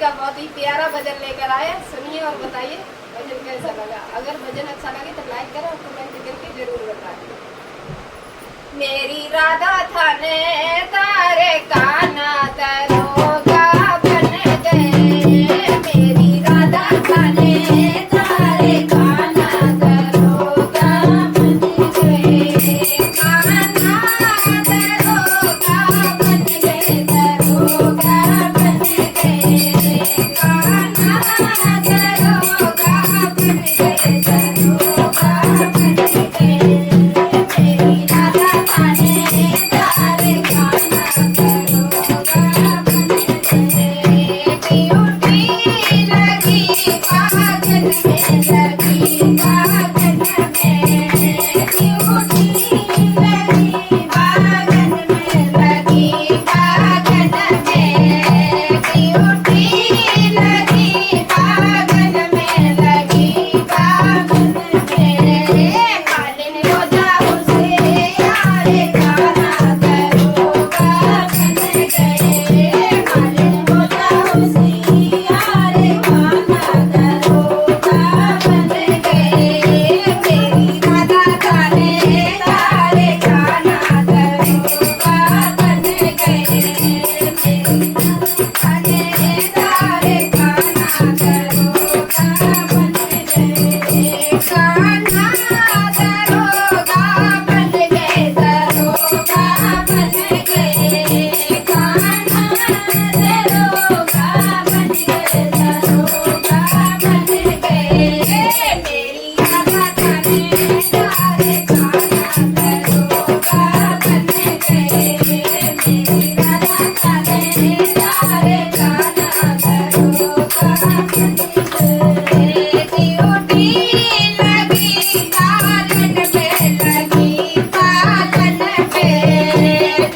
का बहुत ही प्यारा भजन लेकर आए। सुनिए और बताइए भजन कैसा लगा। अगर भजन अच्छा लगे तो लाइक करें और कमेंट करके जरूर बताइए। मेरी राधा थाने तारे काना दरोगा बन गए। मेरी राधा थाने तारे काना दरोगा बन गए। काना दरोगा बन गए, दरोगा बन गए। काना दरोगा बन गए, दरोगा बन गए। मेरी राधा थाने तारे काना दरोगा बन गए। ड्यूटी लगी बागन में, लगी बागन में। ड्यूटी लगी बागन में, लगी बागन में। ड्यूटी लगी बागन में, लगी बागन में। मालिन रोजा उसे यारे काना दरोगा बन गए। मालिन रोजा उसे यारे काना दरोगा बन गए। मेरी राधा थाने तारे काना दरोगा बन गए। मेरी राधा थाने तारे काना दरोगा बन गए। काना दरोगा बन गए, दरोगा बन गए। काना दरोगा बन गए, दरोगा बन गए। मेरी राधा थाने तारे काना दरोगा बन गए। मेरी राधा थाने तारे काना दरोगा बन गए। ड्यूटी लगी पालन में, लगी पालन में।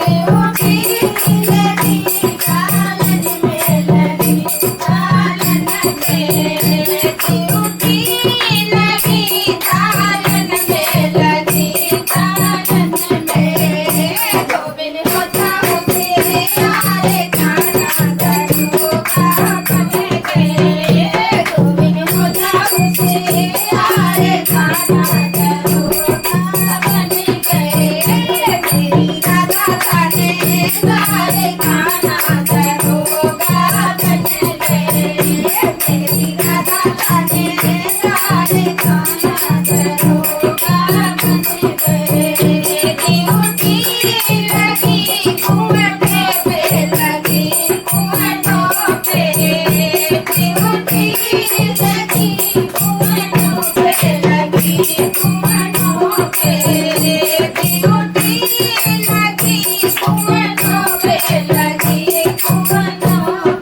ड्यूटी लगी पालन में, लगी पालन में। ड्यूटी लगी पालन में, लगी पालन में। गोविंद होता उसे यारे काना दरोगा बन गए। गोविंद होता उसे यारे काना दरोगा बन गए। मेरी राधा थाने तारे काना दरोगा बन गए। मेरी राधा थाने तारे काना दरोगा बन गए। ड्यूटी लगी कुआं पे, लगी कुआं पे। ड्यूटी लगी कुआं पे, लगी कुआं पे। ड्यूटी लगी कुआं पे, लगी कुआं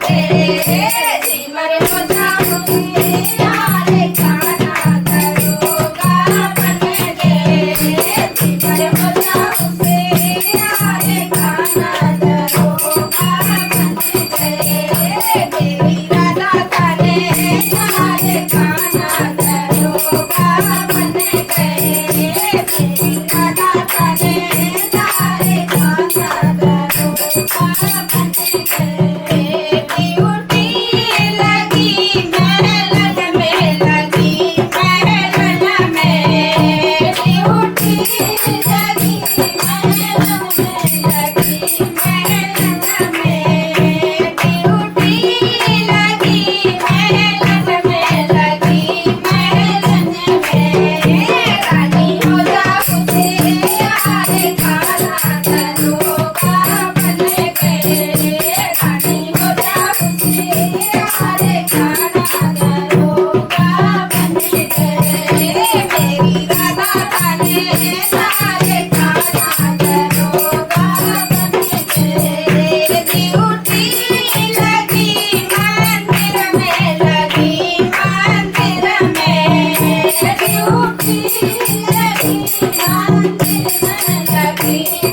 पे। सिमर रोजा उसे यारे काना दरोगा बन गए। सिमर रोजा उसे यारे काना दरोगा बन गए। मेरी राधा थाने तारे काना दरोगा बन गए। मेरी राधा थाने तारे काना दरोगा बन गए। ड्यूटी लगी महलन में, लगी महलन में। ड्यूटी लगी महलन में, लगी महलन में। ड्यूटी लगी महलन में, लगी महलन में। रानी रोजा उसे यारे काना दरोगा बन गए। रानी रोजा उसे यारे काना दरोगा बन गए। मेरी राधा थाने तारे काना दरोगा बन गए। ड्यूटी लगी मंदिर में, लगी मंदिर में। ड्यूटी लगी मंदिर में, लगी